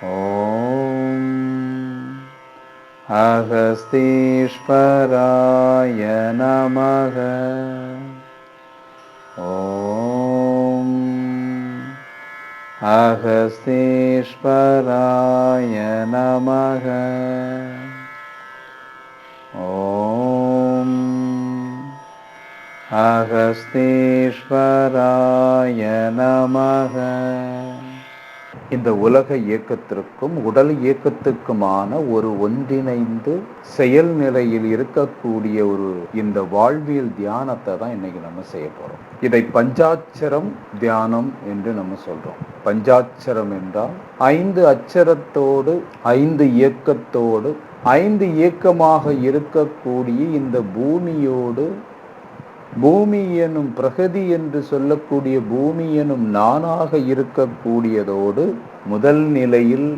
ஓம் அகஸ்தீஸ்வராய நமக. ஓம் அகஸ்தீஸ்வராய நமக. ஓம் அகஸ்தீஸ்வராய நமக. இந்த உலக இயக்கத்திற்கும் உடல் இயக்கத்துக்குமான ஒரு ஒன்றிணைந்து செயல்நிலையில் இருக்கக்கூடிய இந்த வாழ்வியல் தியானத்தை தான் இன்னைக்கு நம்ம செய்ய போறோம். இதை பஞ்சாட்சரம் தியானம் என்று நம்ம சொல்றோம். பஞ்சாட்சரம் என்றால் 5 அட்சரத்தோடு 5 இயக்கத்தோடு 5 இயக்கமாக இருக்கக்கூடிய இந்த பூமியோடு, பூமி எனும் பிரகதி என்று சொல்லக்கூடிய பூமி எனும் நானாக இருக்கக்கூடியதோடு முதல் நிலையில்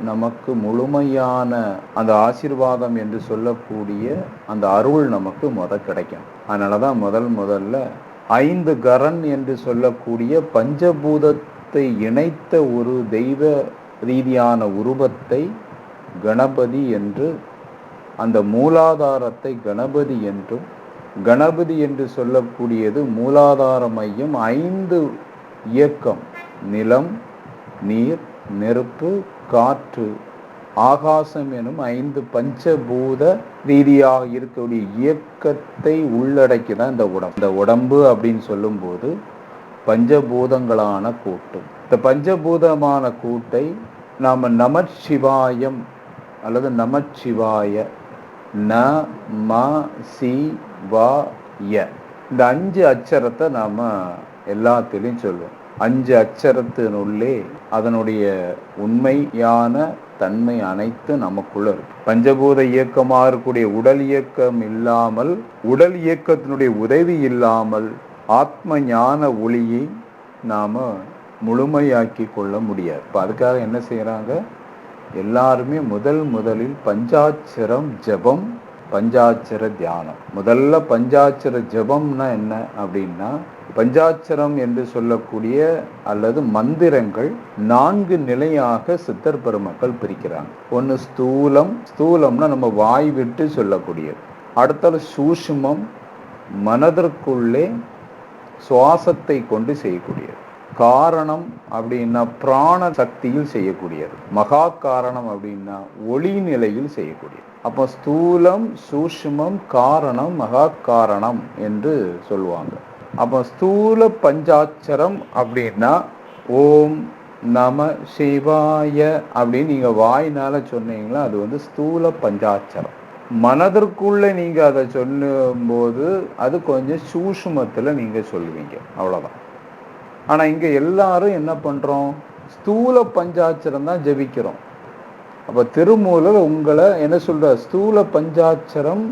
நமக்கு முழுமையான அந்த ஆசீர்வாதம் என்று சொல்லக்கூடிய அந்த அருள் நமக்கு கிடைக்கும். அதனாலதான் முதல்ல 5 கரன் என்று சொல்லக்கூடிய பஞ்சபூதத்தை இணைத்த ஒரு தெய்வ ரீதியான உருவத்தை கணபதி என்று, அந்த மூலாதாரத்தை கணபதி என்றும், கணபதி என்று சொல்லக்கூடியது மூலாதார மையம் 5 இயக்கம், நிலம், நீர், நெருப்பு, காற்று, ஆகாசம் எனும் 5 பஞ்சபூத ரீதியாக இருக்கக்கூடிய இயக்கத்தை உள்ளடக்கிதான் இந்த உடம்பு. இந்த உடம்பு அப்படின்னு சொல்லும்போது பஞ்சபூதங்களான கூட்டு. இந்த பஞ்சபூதமான கூட்டை நாம நமச்சிவாயம் அல்லது நமச்சிவாய, ந ம சி வா ய, இந்த 5 அட்சரத்தை நாம எல்லாத்திலையும் சொல்லுவோம். 5 அட்சரத்தினுள்ளே அதனுடைய உண்மையான தன்மை அனைத்து நமக்குள்ள இருக்கு. பஞ்சபூத இயக்கமாக இருக்கக்கூடிய உடல் இயக்கம் இல்லாமல், உடல் இயக்கத்தினுடைய உதவி இல்லாமல் ஆத்ம ஞான ஒளியை நாம முழுமையாக்கி கொள்ள முடியாது. இப்போ அதுக்காக என்ன செய்யறாங்க, எல்லாருமே முதலில் பஞ்சாட்சரம் ஜபம், பஞ்சாட்சர தியானம். முதல்ல பஞ்சாட்சர ஜபம்னா என்ன அப்படின்னா, பஞ்சாட்சரம் என்று சொல்லக்கூடிய அல்லது மந்திரங்கள் 4 நிலையாக சித்தர் பெருமக்கள் பிரிக்கிறாங்க. ஒன்று ஸ்தூலம், ஸ்தூலம்னா நம்ம வாய் விட்டு சொல்லக்கூடியது. அடுத்தது சூஷ்மம், மனதிற்குள்ளே சுவாசத்தை கொண்டு செய்யக்கூடியது. காரணம் அப்படின்னா பிராண சக்தியில் செய்யக்கூடியது. மகா காரணம் அப்படின்னா ஒளி நிலையில் செய்யக்கூடியது. அப்போ ஸ்தூலம், சூஷ்மம், காரணம், மகா காரணம் என்று சொல்லுவாங்க. அப்போ ஸ்தூல பஞ்சாட்சரம் அப்படின்னா ஓம் நம சிவாய அப்படின்னு நீங்க வாய்னால சொன்னீங்களா, அது ஸ்தூல பஞ்சாட்சரம். மனதிற்குள்ள நீங்க அதை சொல்லும் போது அது கொஞ்சம் சூஷ்மத்துல நீங்க சொல்லுவீங்க, அவ்வளவுதான். ஆனா இங்க எல்லாரும் என்ன பண்றோம், ஸ்தூல பஞ்சாட்சரம் தான் ஜபிக்கிறோம். அப்ப திருமூலர் உங்களை என்ன சொல்ற, ஸ்தூல பஞ்சாட்சரம்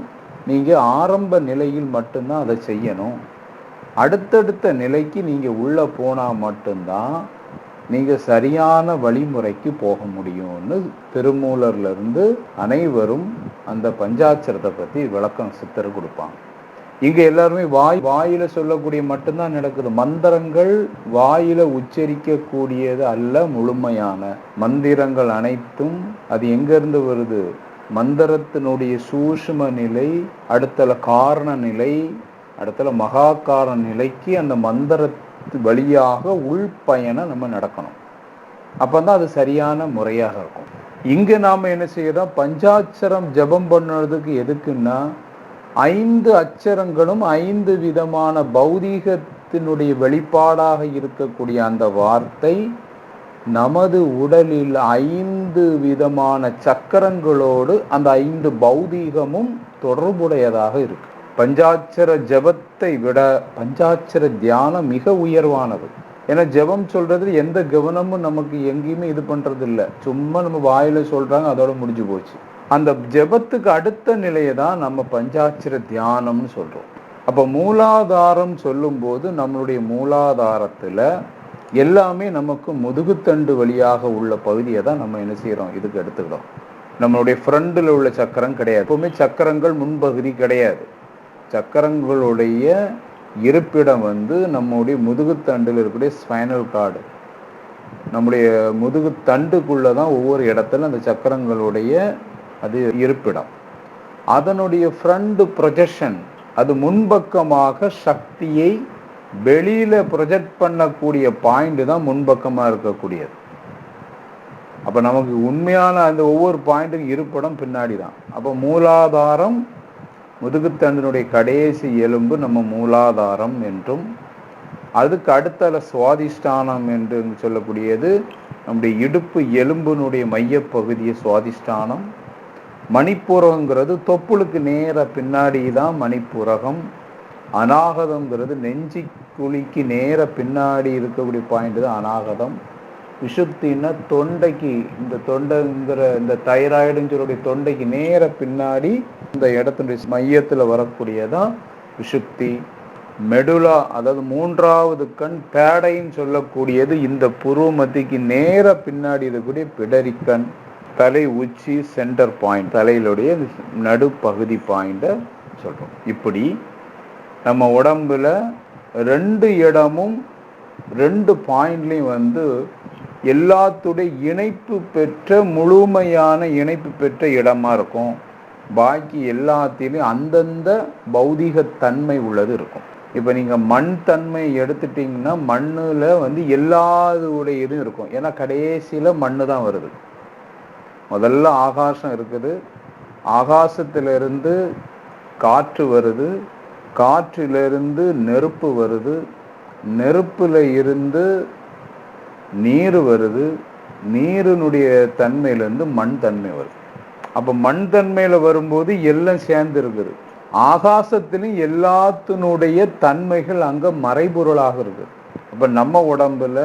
நீங்க ஆரம்ப நிலையில் மட்டும்தான் அதை செய்யணும். அடுத்தடுத்த நிலைக்கு நீங்க உள்ள போனா மட்டும்தான் நீங்க சரியான வழிமுறைக்கு போக முடியும்னு திருமூலர்ல இருந்து அனைவரும் அந்த பஞ்சாட்சரத்தை பத்தி விளக்கம் சித்தர் கொடுப்பாங்க. இங்க எல்லாருமே வாயில சொல்லக்கூடிய மட்டும்தான் நடக்குது. மந்திரங்கள் வாயில உச்சரிக்க கூடியது அல்ல. முழுமையான மந்திரங்கள் அனைத்தும் அது எங்க இருந்து வருது, மந்திரத்தினுடைய சூஷ்ம நிலை, அடுத்தல காரண நிலை, அடுத்தல மகா காரண நிலைக்கு அந்த மந்திரத்து வழியாக உள்பயணம் நம்ம நடக்கணும். அப்பதான் அது சரியான முறையாக இருக்கும். இங்க நாம என்ன செய்யறோம், பஞ்சாட்சரம் ஜபம் பண்ணுறதுக்கு எதுக்குன்னா 5 அட்சரங்களும் 5 விதமான பௌதீகத்தினுடைய வெளிப்பாடாக இருக்கக்கூடிய அந்த வார்த்தை நமது உடலில் 5 விதமான சக்கரங்களோடு அந்த 5 பௌதீகமும் தொடர்புடையதாக இருக்கு. பஞ்சாட்சர ஜபத்தை விட பஞ்சாட்சர தியானம் மிக உயர்வானது. ஏன்னா ஜபம் சொல்றது எந்த கவனமும் நமக்கு எங்கேயுமே இது பண்றது இல்லை. சும்மா நம்ம வாயில சொல்றாங்க, அதோட முடிஞ்சு போச்சு. அந்த ஜபத்துக்கு அடுத்த நிலையை தான் நம்ம பஞ்சாட்சர தியானம்னு சொல்றோம். அப்ப மூலாதாரம் சொல்லும் போது நம்மளுடைய மூலாதாரத்துல எல்லாமே நமக்கு முதுகுத்தண்டு வழியாக உள்ள பகுதியை தான் நம்ம என்ன செய்யறோம், இதுக்கு எடுத்துக்கிறோம். நம்மளுடைய ஃப்ரண்டில் உள்ள சக்கரம் கிடையாது. எப்பவுமே சக்கரங்கள் முன்பகுதி கிடையாது. சக்கரங்களுடைய இருப்பிடம் நம்முடைய முதுகுத்தண்டில் இருக்கக்கூடிய ஸ்பைனல் கார்டு. நம்முடைய முதுகு தண்டுக்குள்ளதான் ஒவ்வொரு இடத்துல அந்த சக்கரங்களுடைய அது இருப்பிடம். அதனுடைய ஃப்ரண்ட் ப்ரொஜெக்ஷன், அது முன்பக்கமாக சக்தியை வெளியில ப்ரொஜெக்ட் பண்ணக்கூடிய பாயிண்ட் தான் முன்பக்கமா இருக்கக்கூடியது. அப்ப நமக்கு உண்மையான அந்த ஒவ்வொரு பாயிண்ட்டுக்கும் இருப்பிடம் பின்னாடி தான். அப்ப மூலாதாரம், முதுகுத்தண்டினுடைய கடைசி எலும்பு நம்ம மூலாதாரம் என்றும், அதுக்கு அடுத்தால சுவாதிஷ்டானம் என்று சொல்லக்கூடியது நம்முடைய இடுப்பு எலும்பினுடைய மையப்பகுதியை சுவாதிஷ்டானம். மணிப்புரகங்கிறது தொப்புளுக்கு நேர பின்னாடி தான் மணிப்புரகம். அநாகதம்ங்கிறது நெஞ்சி குழிக்கு நேர பின்னாடி இருக்கக்கூடிய பாயிண்ட் தான் அநாகதம். விசுப்தின்னா தொண்டைக்கு, இந்த தொண்டைங்கிற இந்த தைராய்டுன்னு சொல்லக்கூடிய தொண்டைக்கு நேர பின்னாடி இந்த இடத்தினுடைய மையத்துல வரக்கூடியதான் விசுப்தி. மெடுலா, அதாவது மூன்றாவது கண் பேடைன்னு சொல்லக்கூடியது இந்த புருவ மத்திக்கு நேர பின்னாடி இருக்கக்கூடிய பிடரிக்கண். தலை உச்சி சென்டர் பாயிண்ட், தலையிலுடைய நடுப்பகுதி பாயிண்ட சொல்றோம். இப்படி நம்ம உடம்புல 2 இடமும் 2 பாயிண்ட்லையும் எல்லாத்துடைய இணைப்பு பெற்ற, முழுமையான இணைப்பு பெற்ற இடமா இருக்கும். பாக்கி எல்லாத்திலையும் அந்தந்த பௌதிக தன்மை உள்ளது இருக்கும். இப்ப நீங்க மண் தன்மை எடுத்துட்டீங்கன்னா மண்ணுல எல்லாதுடைய இதுவும் இருக்கும். ஏன்னா கடைசியில மண்ணு தான் வருது. முதல்ல ஆகாசம் இருக்குது, ஆகாசத்திலிருந்து காற்று வருது, காற்றிலிருந்து நெருப்பு வருது, நெருப்புல இருந்து நீர் வருது, நீரினுடைய தன்மையிலிருந்து மண் தன்மை வருது. அப்ப மண் தன்மையில வரும்போது எல்லாம் சேர்ந்து இருக்குது. ஆகாசத்திலும் எல்லாத்தினுடைய தன்மைகள் அங்க மறைபொருளாக இருக்குது. அப்ப நம்ம உடம்புல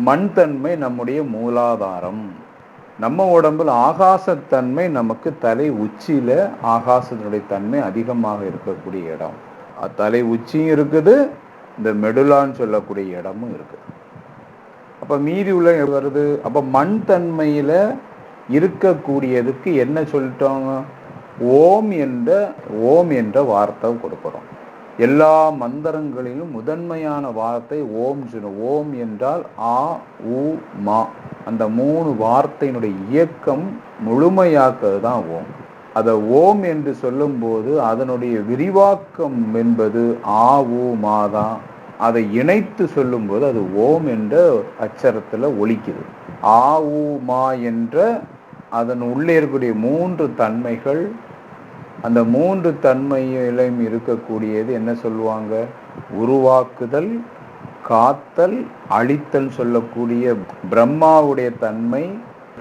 மண் தன்மை நம்முடைய மூலாதாரம். நம்ம உடம்புல ஆகாசத்தன்மை நமக்கு தலை உச்சியில ஆகாசத்தினுடைய தன்மை அதிகமாக இருக்கக்கூடிய இடம். தலை உச்சியும் இருக்குது, இந்த மெடுலான்னு சொல்லக்கூடிய இடமும் இருக்குது. அப்ப மீதி உள்ள வருது. அப்ப மண் தன்மையில இருக்கக்கூடியதுக்கு என்ன சொல்லிட்டோங்க? ஓம் என்ற வார்த்தை கொடுக்கிறோம். எல்லா மந்திரங்களிலும் முதன்மையான வார்த்தை ஓம். ஓம் என்றால் ஆ உ மா, அந்த 3 வார்த்தையினுடைய இயக்கம் முழுமையாக்குறது தான் ஓம். அதை ஓம் என்று சொல்லும் போது அதனுடைய விரிவாக்கம் என்பது ஆ உ மா தான். அதை இணைத்து சொல்லும் போது அது ஓம் என்ற அச்சரத்துல ஒலிக்குது. ஆ உ மா என்ற அதன் உள்ளே இருக்கக்கூடிய 3 தன்மைகள், அந்த 3 தன்மையிலும் இருக்கக்கூடியது என்ன சொல்லுவாங்க? உருவாக்குதல், காத்தல், அழித்தல் சொல்லக்கூடிய பிரம்மாவுடைய தன்மை,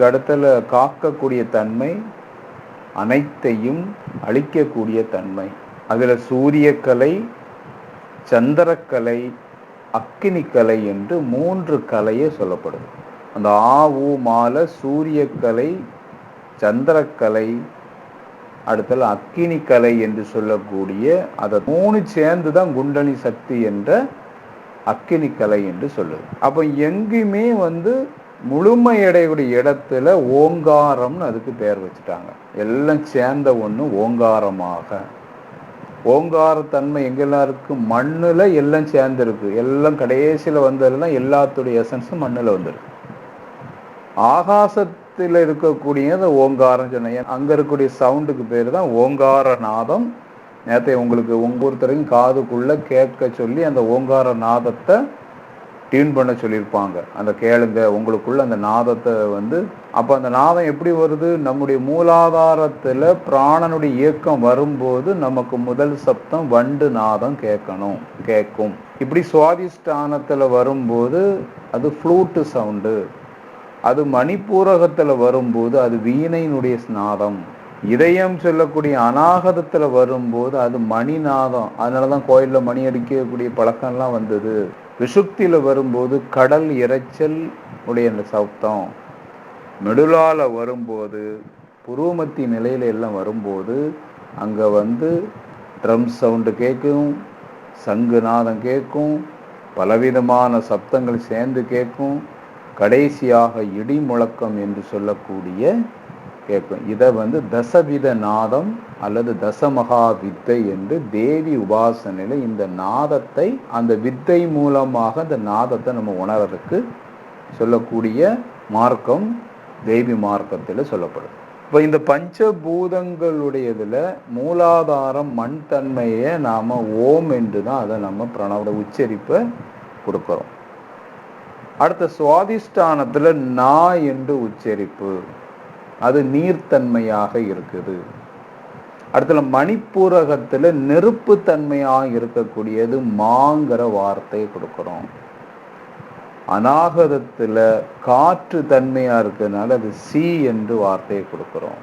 கடத்தல காக்கக்கூடிய தன்மை, அனைத்தையும் அழிக்கக்கூடிய தன்மை. அதுல சூரியக்கலை, சந்திரக்கலை, அக்கினிக்கலை என்று 3 கலையே சொல்லப்படுது. அந்த ஆ உ மால சூரியக்கலை, சந்திரக்கலை, அடுத்தது அக்கினிக்கலை என்று சொல்லக்கூடிய அதை 3 சேர்ந்துதான் குண்டலி சக்தி என்ற அக்கினிக்கலை என்று சொல்லுது. அப்ப எங்குமே முழுமையடையக்கூடிய இடத்துல ஓங்காரம்னு அதுக்கு பெயர் வச்சுட்டாங்க. எல்லாம் சேர்ந்த ஒண்ணு ஓங்காரமாக. ஓங்கார தன்மை எங்கெல்லாம் இருக்கு? மண்ணுல எல்லாம் சேர்ந்து இருக்கு. எல்லாம் கடைசியில வந்ததெல்லாம் எல்லாத்துடைய எசன்ஸும் மண்ணுல வந்துருக்கு. ஆகாசத்தில் இருக்கக்கூடிய ஓங்காரம் சொன்னேன். அங்க இருக்கக்கூடிய சவுண்டுக்கு பேரு தான் ஓங்கார நாதம். நேற்று உங்களுக்கு ஒவ்வொருத்தரையும் காதுக்குள்ள கேட்க சொல்லி அந்த ஓங்கார நாதத்தை டியூன் பண்ண சொல்லியிருப்பாங்க. அந்த கேளுங்க, உங்களுக்குள்ள அந்த நாதத்தை அப்ப அந்த நாதம் எப்படி வருது? நம்முடைய மூலாதாரத்துல பிராணனுடைய இயக்கம் வரும்போது நமக்கு முதல் சப்தம் வண்டு நாதம் கேட்கும். இப்படி சுவாதிஷ்டானத்துல வரும்போது அது ஃப்ளூட்டு சவுண்டு. அது மணிப்பூரகத்துல வரும்போது அது வீணையினுடைய நாதம். இதயம் சொல்லக்கூடிய அநாகதத்துல வரும்போது அது மணிநாதம். அதனாலதான் கோயில்ல மணி அடிக்கக்கூடிய பழக்கம்லாம் வந்தது. விசுக்தியில வரும்போது கடல் இறைச்சல் உடைய அந்த சப்தம். மெடுலால வரும்போது புருவமத்தி நிலையில எல்லாம் வரும்போது அங்க ட்ரம் சவுண்டு கேட்கும், சங்கு நாதம் கேட்கும், பலவிதமான சப்தங்கள் சேர்ந்து கேட்கும். கடைசியாக இடி முழக்கம் என்று சொல்லக்கூடிய கேட்கும். இதை தசவித நாதம் அல்லது தசமகா வித்தை என்று தேவி உபாசனையில இந்த நாதத்தை, அந்த வித்தை மூலமாக அந்த நாதத்தை நம்ம உணர்றதுக்கு சொல்லக்கூடிய மார்க்கம் தேவி மார்க்கத்தில் சொல்லப்படுது. இப்போ இந்த பஞ்சபூதங்களுடையதுல மூலாதாரம் மண் தன்மையை நாம ஓம் என்று தான் அதை நம்ம பிரணவ உச்சரிப்பை கொடுக்கிறோம். அடுத்த சுவாதிஷ்டானத்துல நா என்று உச்சரிப்பு, அது நீர்த்தன்மையாக இருக்குது. அடுத்த மணிப்பூரகத்துல நெருப்பு தன்மையாக இருக்கக்கூடியது மாங்கிற வார்த்தையை கொடுக்கிறோம். அநாகதத்துல காற்று தன்மையா இருக்கிறதுனால அது சி என்று வார்த்தையை கொடுக்கிறோம்.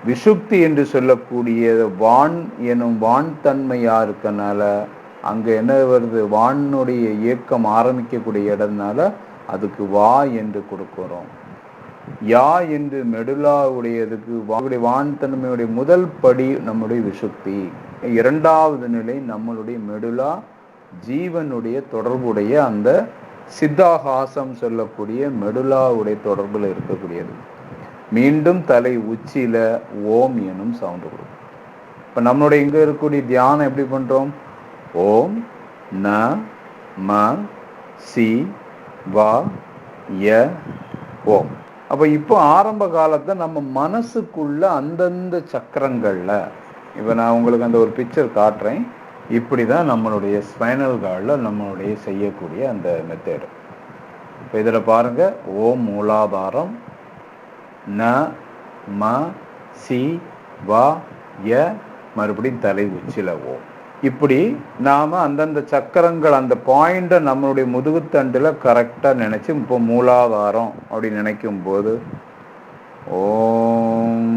விசுக்தி என்று சொல்லக்கூடிய வான் எனும் வான் தன்மையா இருக்கனால அங்க என்ன வருது, வானுடைய இயக்கம் ஆரம்பிக்கக்கூடிய இடம்னால அதுக்கு வா என்று கொடுக்கிறோம். யா என்று மெடுலா உடையதுக்கு வான் தன்மையுடைய முதல் படி நம்முடைய விசுக்தி, இரண்டாவது நிலை நம்மளுடைய மெடுலா ஜீவனுடைய தொடர்புடைய அந்த சித்தாகாசம் சொல்லக்கூடிய மெடுலாவுடைய தொடர்புல இருக்கக்கூடியது. மீண்டும் தலை உச்சியில ஓம் எனும் சவுண்ட் கொடுக்கும். இப்ப நம்மளுடைய இங்க இருக்கக்கூடிய தியானம் எப்படி பண்றோம்? ஓம் ந ம சி வா ய ஓம். அப்ப இப்போ ஆரம்ப காலத்தை நம்ம மனசுக்குள்ள அந்தந்த சக்கரங்கள்ல, இப்ப நான் உங்களுக்கு அந்த ஒரு பிக்சர் காட்டுறேன். இப்படிதான் நம்மளுடைய ஸ்பைனல் கார்டில் நம்மளுடைய செய்யக்கூடிய அந்த மெத்தேடு. இப்போ இதில் பாருங்க, ஓம் மூலாதாரம், ந ம சி வா ய, மறுபடியும் தலை உச்சில ஓம். இப்படி நாம அந்தந்த சக்கரங்கள் அந்த பாயிண்ட நம்மளுடைய முதுகுத்தண்டுல கரெக்டா நினைச்சு, இப்போ மூலாதாரம் அப்படி நினைக்கும் போது ஓம்,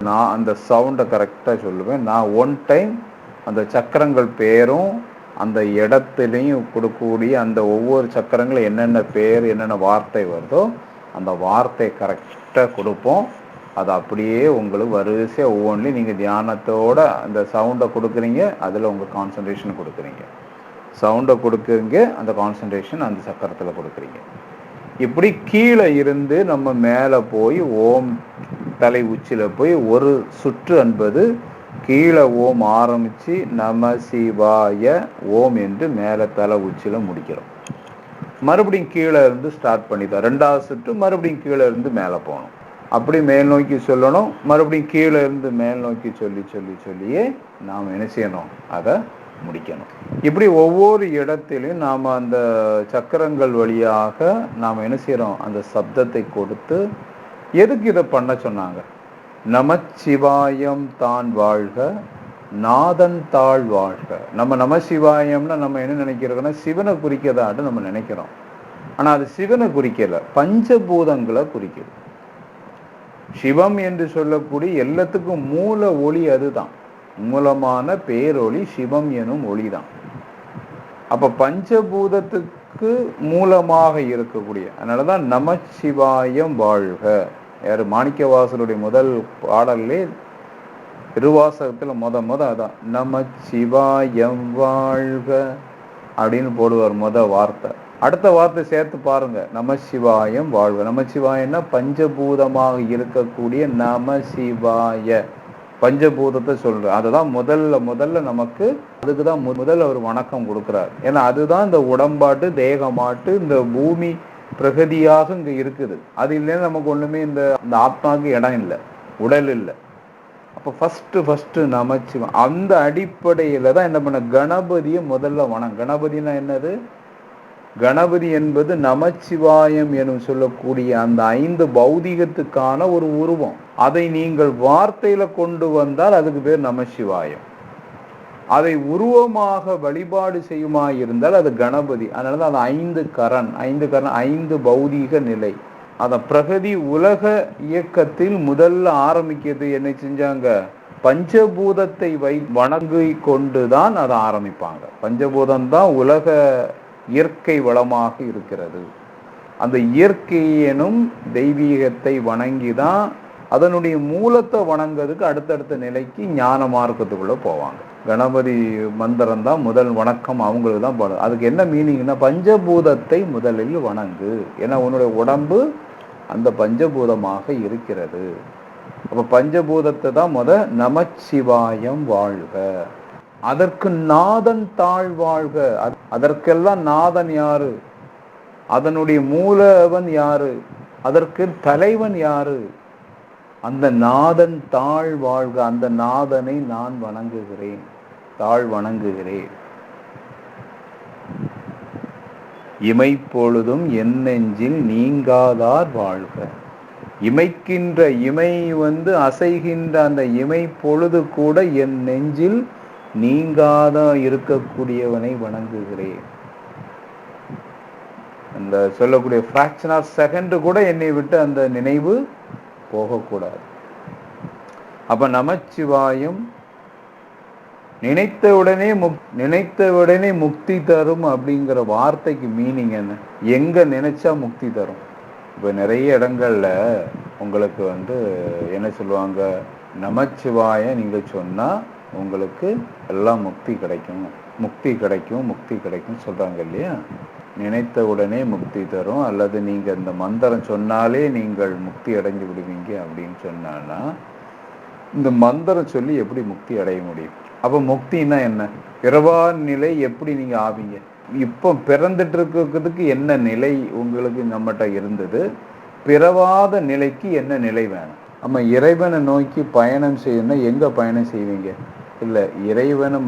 நான் அந்த சவுண்டை கரெக்டா சொல்லுவேன். நான் ஒன் டைம் அந்த சக்கரங்கள் பேரும் அந்த இடத்துலையும் கொடுக்கக்கூடிய அந்த ஒவ்வொரு சக்கரங்களும் என்னென்ன பேர் என்னென்ன வார்த்தை வருதோ அந்த வார்த்தை கரெக்டா கொடுப்போம். அது அப்படியே உங்களுக்கு வரிசையாக ஒவ்வொன்றிலையும் நீங்கள் தியானத்தோட அந்த சவுண்டை கொடுக்குறீங்க, அதில் உங்கள் கான்சன்ட்ரேஷன் கொடுக்குறீங்க. சவுண்டை கொடுக்குறீங்க, அந்த கான்சன்ட்ரேஷன் அந்த சக்கரத்தில் கொடுக்குறீங்க. இப்படி கீழே இருந்து நம்ம மேலே போய் ஓம் தலை உச்சியில் போய் ஒரு சுற்று என்பது கீழே ஓம் ஆரம்பித்து நம சிவாய ஓம் என்று மேலே தலை உச்சியில் முடிக்கிறோம். மறுபடியும் கீழே இருந்து ஸ்டார்ட் பண்ணிதான் ரெண்டாவது சுற்று, மறுபடியும் கீழே இருந்து மேலே போகணும். அப்படி மேல் நோக்கி சொல்லணும், மறுபடியும் கீழே இருந்து மேல் நோக்கி சொல்லி சொல்லி சொல்லியே நாம் என்ன செய்யணும், அதை முடிக்கணும். இப்படி ஒவ்வொரு இடத்திலும் நாம் அந்த சக்கரங்கள் வழியாக நாம் என்ன செய்யறோம், அந்த சப்தத்தை கொடுத்து. எதுக்கு இதை பண்ண சொன்னாங்க? நமச்சிவாயம் தான் வாழ்க, நாதன் தாழ் வாழ்க. நம்ம நமசிவாயம்னா நம்ம என்ன நினைக்கிறோம்னா சிவனை குறிக்கதாட்டு நம்ம நினைக்கிறோம். ஆனா அது சிவனை குறிக்கல, பஞ்சபூதங்களை குறிக்கிறது. சிவம் என்று சொல்லக்கூடிய எல்லாத்துக்கும் மூல ஒளி அதுதான், மூலமான பேரொளி சிவம் எனும் ஒளிதான். அப்ப பஞ்சபூதத்துக்கு மூலமாக இருக்கக்கூடிய, அதனாலதான் நமச்சிவாயம் வாழ்க. யாரு? மாணிக்கவாசலுடைய முதல் பாடல்லே திருவாசகத்துல முத அதான் நமச்சிவாயம் வாழ்க அப்படின்னு போடுவார் முத வார்த்தை. அடுத்த வார்த்தை சேர்த்து பாருங்க, நமசிவாயம் வாழ்க. நமசிவாயம்னா பஞ்சபூதமாக இருக்கக்கூடிய நமசிவாய, பஞ்சபூதத்தை சொல்ற. அதுதான் முதல்ல நமக்கு, அதுக்குதான் முதல்ல அவர் வணக்கம் கொடுக்கிறார். ஏன்னா அதுதான் இந்த உடம்பாட்டு தேகமாட்டு இந்த பூமி பிரகதியாக இங்க இருக்குது. அது இல்லைன்னா நமக்கு ஒண்ணுமே இந்த ஆத்மாவுக்கு இடம் இல்லை, உடல் இல்லை. அப்ப ஃபர்ஸ்ட் நமச்சிவா, அந்த அடிப்படையில தான் என்ன பண்ண, கணபதியை முதல்ல கணபதினா என்னது? கணபதி என்பது நமச்சிவாயம் எனும் சொல்லக்கூடிய அந்த 5 பௌதிகத்துக்கான ஒரு உருவம். அதை நீங்கள் வார்த்தையில கொண்டு வந்தால் அதுக்கு பேர் நமசிவாயம். அதை உருவமாக வழிபாடு செய்யுமா இருந்தால் அது கணபதி. அதனாலதான் அது 5 கரண் 5 பௌதீக நிலை. அத பிரகதி உலக இயக்கத்தில் முதல்ல ஆரம்பிக்கிறது என்ன செஞ்சாங்க, பஞ்சபூதத்தை வணங்கி கொண்டுதான் அதை ஆரம்பிப்பாங்க. பஞ்சபூதம் தான் உலக இயற்கை வளமாக இருக்கிறது. அந்த இயற்கை எனும் தெய்வீகத்தை வணங்கிதான் அதனுடைய மூலத்தை வணங்குறதுக்கு அடுத்தடுத்த நிலைக்கு ஞான மார்க்கத்துக்குள்ள போவாங்க. கணபதி மந்திரம் தான் முதல் வணக்கம் அவங்களுக்கு தான் போடுறது. அதுக்கு என்ன மீனிங்னா, பஞ்சபூதத்தை முதலில் வணங்கு. ஏன்னா உன்னுடைய உடம்பு அந்த பஞ்சபூதமாக இருக்கிறது. அப்ப பஞ்சபூதத்தை தான் நமச்சிவாயம் வாழ்க. அதற்கு நாதன் தாழ் வாழ்க. அதற்கெல்லாம் நாதன் யாரு? அதனுடைய மூலவன் யாரு, அதற்கு தலைவன் யாரு? அந்த நாதன் தாழ் வாழ்க, அந்த நாதனை நான் வணங்குகிறேன், தாழ் வணங்குகிறேன். இமைப்பொழுதும் என் நெஞ்சில் நீங்காதார் வாழ்க. இமைக்கின்ற இமை அசைகின்ற அந்த இமை பொழுது கூட என் நெஞ்சில் நீங்காத இருக்கக்கூடியவனை வணங்குகிறேன். அந்த சொல்லக்கூடிய ஃபிராக்ஷன் ஆஃப் செகண்ட் கூட என்னை விட்டு அந்த நினைவு போகக்கூடாது. அப்ப நமச்சிவாயம் நினைத்தவுடனே முக்தி தரும் அப்படிங்கிற வார்த்தைக்கு மீனிங் என்ன? எங்க நினைச்சா முக்தி தரும்? இப்ப நிறைய இடங்கள்ல உங்களுக்கு என்ன சொல்லுவாங்க, நமச்சிவாயம் நீங்க சொன்னா உங்களுக்கு எல்லாம் முக்தி கிடைக்கும், முக்தி கிடைக்கும், முக்தி கிடைக்கும் சொல்றாங்க இல்லையா? நினைத்த உடனே முக்தி தரும், அல்லது நீங்க இந்த மந்திரம் சொன்னாலே நீங்கள் முக்தி அடைஞ்சு விடுவீங்க அப்படின்னு சொன்னா, இந்த மந்திரம் சொல்லி எப்படி முக்தி அடைய முடியும்? அப்ப முக்தினா என்ன? பிறவா நிலை எப்படி நீங்க ஆவீங்க? இப்போ பிறந்துட்டு இருக்கிறதுக்கு என்ன நிலை உங்களுக்கு நம்மகிட்ட இருந்தது, பிறவாத நிலைக்கு என்ன நிலை வேணும்? நம்ம இறைவனை நோக்கி பயணம் செய்யணும். எங்க பயணம் செய்வீங்க? இல்லை, இறைவனை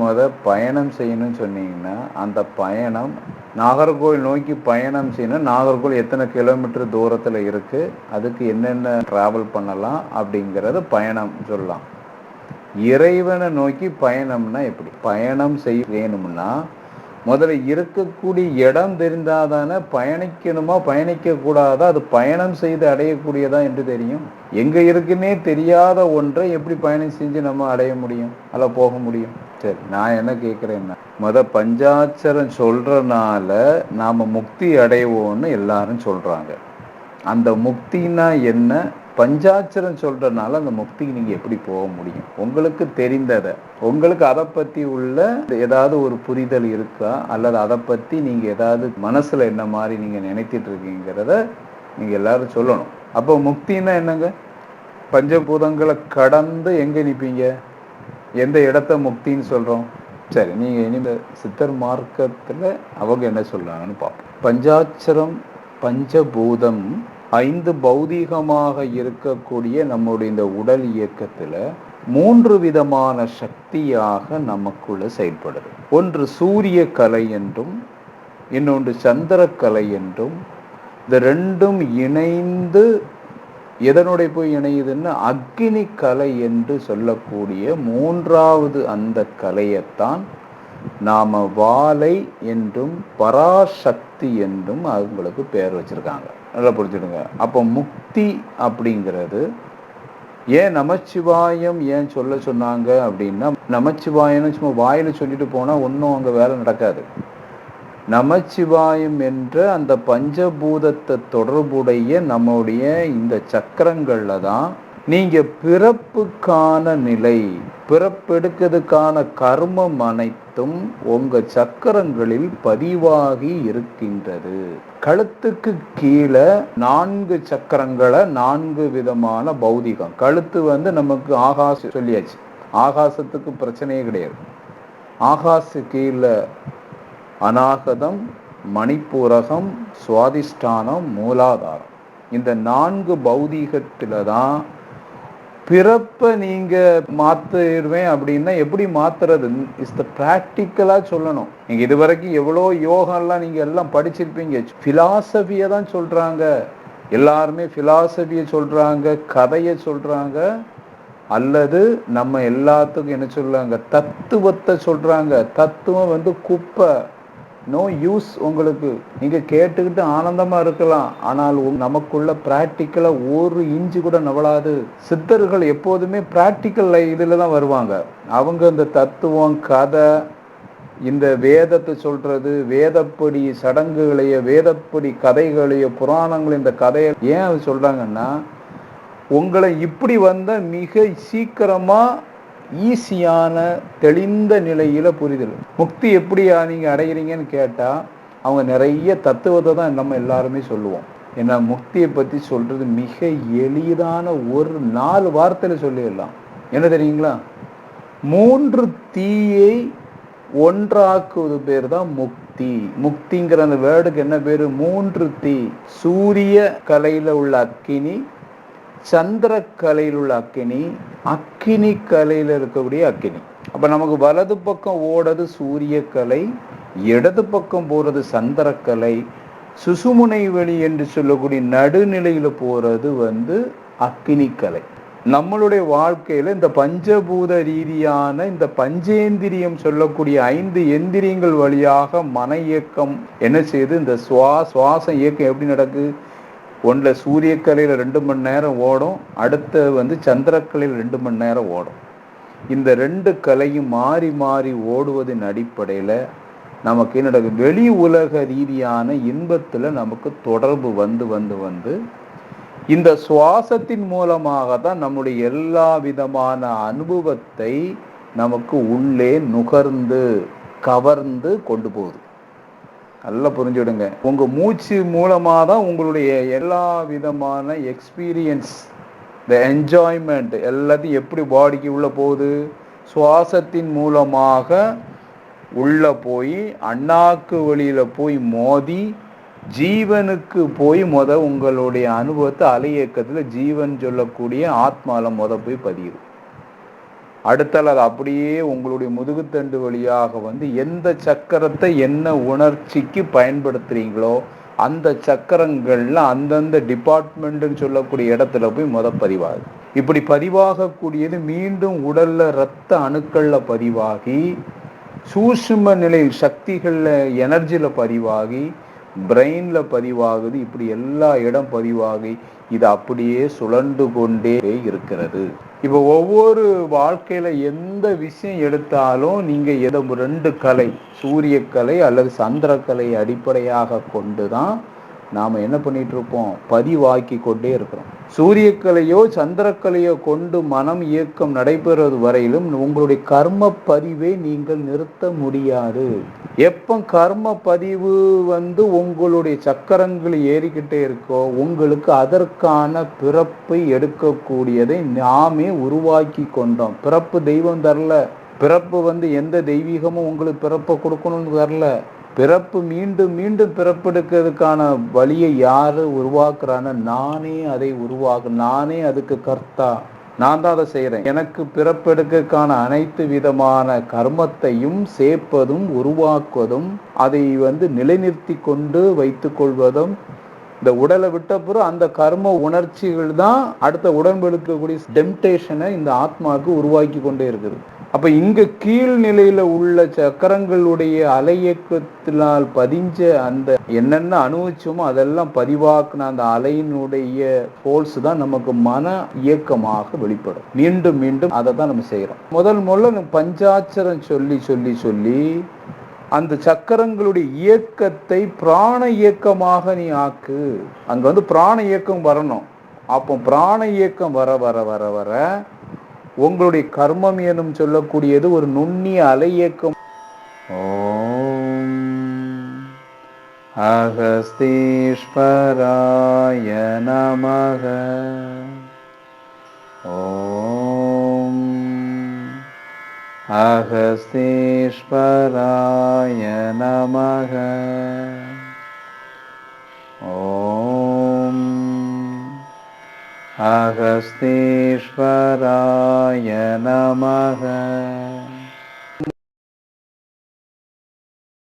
பயணம் செய்யணும்னு சொன்னீங்கன்னா அந்த பயணம் நாகர்கோவில் நோக்கி பயணம் செய்யணும். நாகர்கோவில் எத்தனை கிலோமீட்டர் தூரத்தில் இருக்குது, அதுக்கு என்னென்ன ட்ராவல் பண்ணலாம் அப்படிங்கிறது பயணம் சொல்லலாம். இறைவனை நோக்கி பயணம்னா எப்படி? பயணம் செய்யணும்னா முதல்ல இருக்கக்கூடிய இடம் தெரிந்தாதானே பயணிக்கணுமா பயணிக்க கூடாதா, அது பயணம் செய்து அடையக்கூடியதா என்று தெரியும். எங்க இருக்குன்னே தெரியாத ஒன்றை எப்படி பயணம் செஞ்சு நம்ம அடைய முடியும், அல்ல போக முடியும்? சரி, நான் என்ன கேட்கிறேன்னா, பஞ்சாட்சரம் சொல்றனால நாம முக்தி அடைவோம்னு எல்லாரும் சொல்றாங்க. அந்த முக்தினா என்ன? பஞ்சாட்சரம் சொல்றதுனால அந்த முக்திக்கு நீங்க எப்படி போக முடியும்? உங்களுக்கு தெரிந்ததை, உங்களுக்கு அதை பத்தி உள்ள ஏதாவது ஒரு புரிதல் இருக்கா, அல்லது அதை பத்தி நீங்க ஏதாவது மனசுல என்ன மாதிரி நீங்க நினைத்திட்டு இருக்கீங்கிறத நீங்க எல்லாரும் சொல்லணும். அப்போ முக்தின்னா என்னங்க? பஞ்சபூதங்களை கடந்து எங்க நிற்பீங்க? எந்த இடத்த முக்தின்னு சொல்றோம்? சரி, நீங்க இனிமே சித்தர் மார்க்கத்துல அவங்க என்ன சொல்றாங்கன்னு பார்ப்போம். பஞ்சாட்சரம், பஞ்சபூதம், 5 பௌதீகமாக இருக்கக்கூடிய நம்முடைய இந்த உடல் இயக்கத்துல 3 விதமான சக்தியாக நமக்குள்ள செயல்படுது. ஒன்று சூரிய கலை என்றும், இன்னொன்று சந்திர கலை என்றும், இந்த ரெண்டும் இணைந்து எதனுடைய போய் இணையுதுன்னு அக்னி கலை என்று சொல்லக்கூடிய 3வது அந்த கலையைத்தான் நாம வாலை என்றும் பராசக்தி என்றும் அவங்களுக்கு பேர் வச்சிருக்காங்க. நல்லா புரிஞ்சுடுங்க. அப்போ முக்தி அப்படிங்கிறது ஏன் நமச்சிவாயம் ஏன் சொல்ல சொன்னாங்க அப்படின்னா, நமச்சிவாயம்னு சும்மா வாயில சொல்லிட்டு போனா ஒன்றும் அங்கே வேலை நடக்காது. நமச்சிவாயம் என்ற அந்த பஞ்சபூதத்தை தொடர்புடைய நம்முடைய இந்த சக்கரங்கள்ல தான் நீங்க பிறப்புக்கான நிலை, பிறப்பெடுக்கிறதுக்கான கர்மம் அனைத்தும் உங்க சக்கரங்களில் பதிவாகி இருக்கின்றது. கழுத்துக்கு கீழே 4 சக்கரங்களை 4 விதமான பௌதிகம். கழுத்து நமக்கு ஆகாசம் சொல்லியாச்சு, ஆகாசத்துக்கு பிரச்சனையே கிடையாது. ஆகாச கீழே அநாகதம், மணிப்பூரகம், சுவாதிஷ்டானம், மூலாதாரம், இந்த 4 பௌதீகத்துல தான் பிறப்பை நீங்க மாத்திடுவேன் அப்படின்னா எப்படி மாத்துறது? இஸ் த பிராக்டிக்கலா சொல்லணும். நீங்க இதுவரைக்கும் எவ்வளோ யோகம்லாம் நீங்க எல்லாம் படிச்சிருப்பீங்க. பிலாசபியை தான் சொல்றாங்க எல்லாருமே, பிலாசபியை சொல்றாங்க, கதையை சொல்றாங்க, அல்லது நம்ம எல்லாத்துக்கும் என்ன சொல்றாங்க, தத்துவத்தை சொல்றாங்க. தத்துவம் குப்பை, நோ யூஸ். உங்களுக்கு நீங்க கேட்டுக்கிட்டு ஆனந்தமா இருக்கலாம், ஆனால் நமக்குள்ள பிராக்டிக்கலா 1 இன்ச்சு கூட நவளாது. சித்தர்கள் எப்போதுமே பிராக்டிக்கல் இதுல தான் வருவாங்க. அவங்க இந்த தத்துவம், கதை, இந்த வேதத்தை சொல்றது, வேதப்படி சடங்குகளைய, வேதப்படி கதைகளைய, புராணங்களையும் இந்த கதையை ஏன் அது சொல்றாங்கன்னா, உங்களை இப்படி மிக சீக்கிரமா ஈஸியான தெளிந்த நிலையில புரிதல். முக்தி எப்படி நீங்க அடைகிறீங்கன்னு கேட்டா அவங்க நிறைய தத்துவத்தை தான் நம்ம எல்லாருமே சொல்லுவோம். ஏன்னா முக்தியை பத்தி சொல்றது மிக எளிதான ஒரு 4 வார்த்தையில சொல்லிடலாம். என்ன தெரியுங்களா? 3 தீயை ஒன்றாக்குவது பேர் தான் முக்தி. முக்தி. முக்திங்கிற அந்த வேர்டுக்கு என்ன பேரு? 3 தீ. சூரிய கலையில உள்ள அக்கினி, சந்திர கலையில் உள்ள அக்கினி, அக்கினி கலையில இருக்கக்கூடிய அக்கினி. அப்ப நமக்கு வலது பக்கம் ஓடுறது சூரிய கலை, இடது பக்கம் போறது சந்திரக்கலை, சுசுமுனை வெளி என்று சொல்லக்கூடிய நடுநிலையில போறது அக்கினி கலை. நம்மளுடைய வாழ்க்கையில இந்த பஞ்சபூத ரீதியான இந்த பஞ்சேந்திரியம் சொல்லக்கூடிய 5 எந்திரியங்கள் வழியாக மன இயக்கம் என்ன செய்யுது? இந்த சுவாச இயக்கம் எப்படி நடக்கு? ஒன்றுல சூரியக்கலையில் 2 மணி நேரம் ஓடும், அடுத்த சந்திரக்கலையில் 2 மணி நேரம் ஓடும். இந்த 2 கலையும் மாறி மாறி ஓடுவதன் அடிப்படையில் நமக்கு என்ன நடக்குது? வெளி உலக ரீதியான இன்பத்தில் நமக்கு தொடர்பு வந்து இந்த சுவாசத்தின் மூலமாக தான் நம்முடைய எல்லா விதமான அனுபவத்தை நமக்கு உள்ளே நுகர்ந்து கவர்ந்து கொண்டு போகுது. நல்லா புரிஞ்சுடுங்க. உங்க மூச்சு மூலமா தான் உங்களுடைய எல்லா விதமான எக்ஸ்பீரியன்ஸ், இந்த என்ஜாய்மெண்ட் எல்லாத்தையும் எப்படி பாடிக்கு உள்ள போகுது? சுவாசத்தின் மூலமாக உள்ள போய் அண்ணாக்கு வழியில போய் மோதி ஜீவனுக்கு போய் உங்களுடைய அனுபவத்தை அலை இயக்கத்துல ஜீவன் சொல்லக்கூடிய ஆத்மால போய் பதியுது. அடுத்தால் அது அப்படியே உங்களுடைய முதுகுத்தண்டு வழியாக எந்த சக்கரத்தை என்ன உணர்ச்சிக்கு பயன்படுத்துறீங்களோ அந்த சக்கரங்கள்ல அந்தந்த டிபார்ட்மெண்ட்னு சொல்லக்கூடிய இடத்துல போய் பதிவாகுது. இப்படி பதிவாகக்கூடியது மீண்டும் உடல்ல இரத்த அணுக்கள்ல பதிவாகி சூஷ்ம நிலையில் சக்திகள்ல எனர்ஜில பதிவாகி பிரெயின்ல பதிவாகுது. இப்படி எல்லா இடம் பதிவாகி இது அப்படியே சுழண்டு கொண்டே இருக்கிறது. இப்போ ஒவ்வொரு வாழ்க்கையில எந்த விஷயம் எடுத்தாலும் நீங்க 2 கலை, சூரிய கலை அல்லது சந்திர கலை அடிப்படையாக கொண்டுதான் நாம என்ன பண்ணிட்டு இருப்போம்? பதிவாக்கி கொண்டே இருக்கிறோம். சூரியக்கலையோ சந்திரக்கலையோ கொண்டு மனம் இயக்கம் நடைபெறுவது வரையிலும் உங்களுடைய கர்ம பதிவை நீங்கள் நிறுத்த முடியாது. எப்ப கர்ம பதிவு உங்களுடைய சக்கரங்கள் ஏறிக்கிட்டே இருக்கோ உங்களுக்கு அதற்கான பிறப்பை எடுக்கக்கூடியதை நாமே உருவாக்கி கொண்டோம். பிறப்பு தெய்வம் தரல. பிறப்பு எந்த தெய்வீகமும் உங்களுக்கு பிறப்பை கொடுக்கணும்னு தரல. பிறப்பு மீண்டும் மீண்டும் பிறப்பெடுக்கிறதுக்கான வழியை யாரு உருவாக்குறான? நானே அதை நானே அதுக்கு கர்த்தா. நான் தான் அதை செய்யறேன். எனக்கு பிறப்பெடுக்கிறதுக்கான அனைத்து விதமான கர்மத்தையும் சேர்ப்பதும் உருவாக்குவதும் அதை நிலைநிறுத்தி கொண்டு வைத்துக் கொள்வதும் இந்த உடலை விட்ட பிறகு அந்த கர்ம உணர்ச்சிகள் தான் அடுத்த உடம்பெடுக்கக்கூடிய டெம்டேஷனை இந்த ஆத்மாவுக்கு உருவாக்கி கொண்டே இருக்குது. அப்ப இங்க கீழ்நிலையில உள்ள சக்கரங்களுடைய அலையக்கத்தினால் பதிஞ்ச அந்த என்னென்ன அனுபவிச்சோமோ அதெல்லாம் பதிவாக்குன அந்த அலையினுடைய போல்ஸ் தான் நமக்கு மன இயக்கமாக வெளிப்படும். மீண்டும் மீண்டும் அதை தான் நம்ம செய்யறோம். முதல்ல பஞ்சாட்சரம் சொல்லி சொல்லி சொல்லி அந்த சக்கரங்களுடைய இயக்கத்தை பிராண இயக்கமாக நீ ஆக்கு. அங்க பிராண இயக்கம் வரணும். அப்போ பிராண இயக்கம் வர வர வர வர உங்களுடைய கர்மம் எனும் சொல்லக்கூடியது ஒரு நுண்ணிய அலை இயக்கம். ஓம் அகஸ்தீஸ்வராய நமக. ஓம் அகஸ்தீஸ்வராய நமக. ஓம் அகஸ்தீஸ்வராய நமக.